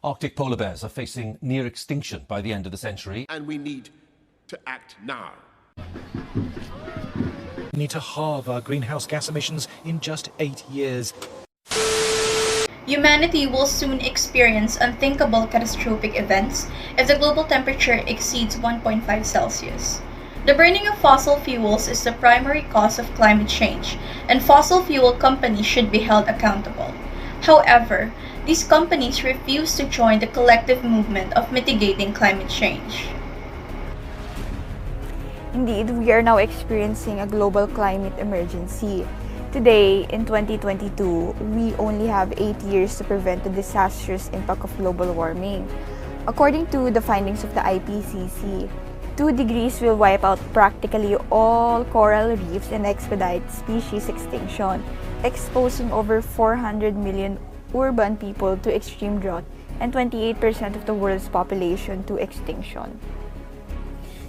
Arctic polar bears are facing near extinction by the end of the century. And we need to act now. We need to halve our greenhouse gas emissions in just 8 years. Humanity will soon experience unthinkable catastrophic events if the global temperature exceeds 1.5 Celsius. The burning of fossil fuels is the primary cause of climate change, and fossil fuel companies should be held accountable. However, these companies refuse to join the collective movement of mitigating climate change. Indeed, we are now experiencing a global climate emergency. Today, in 2022, we only have 8 years to prevent the disastrous impact of global warming. According to the findings of the IPCC, 2 degrees will wipe out practically all coral reefs and expedite species extinction, exposing over 400 million urban people to extreme drought and 28% of the world's population to extinction.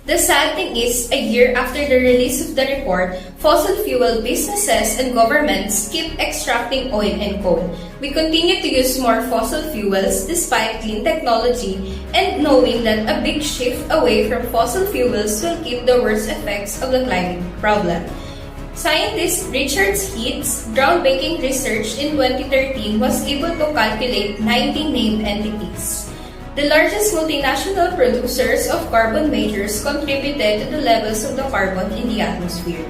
The sad thing is, a year after the release of the report, fossil fuel businesses and governments keep extracting oil and coal. We continue to use more fossil fuels despite clean technology and knowing that a big shift away from fossil fuels will keep the worst effects of the climate problem. Scientist Richard Heath's groundbreaking research in 2013 was able to calculate 19 named entities. The largest multinational producers of carbon majors contributed to the levels of the carbon in the atmosphere.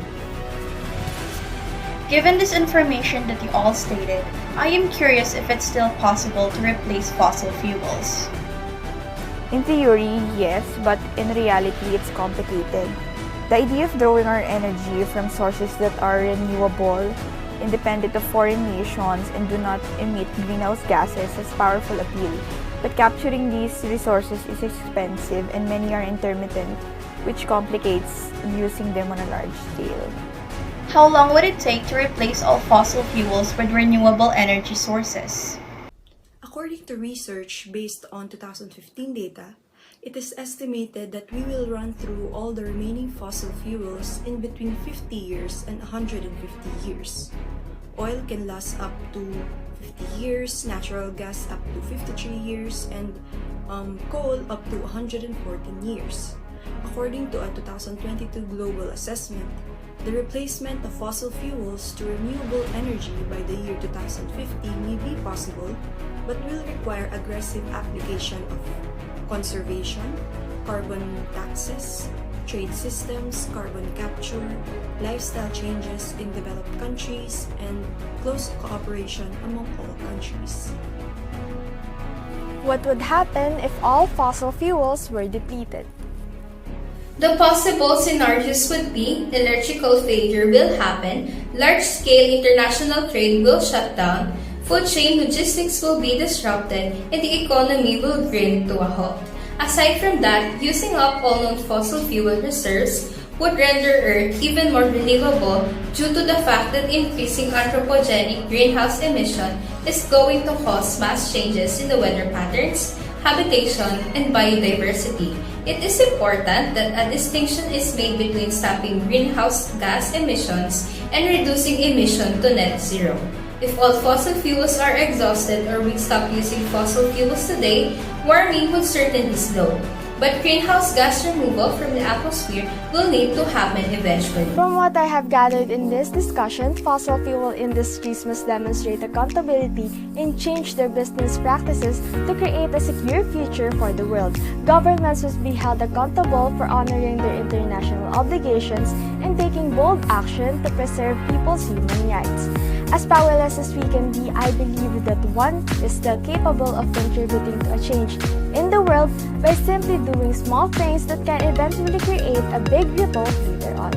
Given this information that you all stated, I am curious if it's still possible to replace fossil fuels. In theory, yes, but in reality, it's complicated. The idea of drawing our energy from sources that are renewable, independent of foreign nations, and do not emit greenhouse gases has powerful appeal. But capturing these resources is expensive and many are intermittent, which complicates using them on a large scale. How long would it take to replace all fossil fuels with renewable energy sources? According to research based on 2015 data, it is estimated that we will run through all the remaining fossil fuels in between 50 years and 150 years. Oil can last up to 50 years, natural gas up to 53 years, and coal up to 114 years. According to a 2022 global assessment, the replacement of fossil fuels to renewable energy by the year 2050 may be possible, but will require aggressive application of conservation, carbon taxes, trade systems, carbon capture, lifestyle changes in developed countries, and close cooperation among all countries. What would happen if all fossil fuels were depleted? The possible scenarios would be electrical failure will happen, large-scale international trade will shut down, food chain logistics will be disrupted, and the economy will grind to a halt. Aside from that, using up all known fossil fuel reserves would render Earth even more renewable due to the fact that increasing anthropogenic greenhouse emission is going to cause mass changes in the weather patterns, habitation, and biodiversity. It is important that a distinction is made between stopping greenhouse gas emissions and reducing emission to net zero. If all fossil fuels are exhausted or we stop using fossil fuels today, warming would certainly slow. But greenhouse gas removal from the atmosphere will need to happen eventually. From what I have gathered in this discussion, fossil fuel industries must demonstrate accountability and change their business practices to create a secure future for the world. Governments must be held accountable for honoring their international obligations and taking bold action to preserve people's human rights. As powerless as we can be, I believe that one is still capable of contributing to a change in the world by simply doing small things that can eventually create a big ripple later on.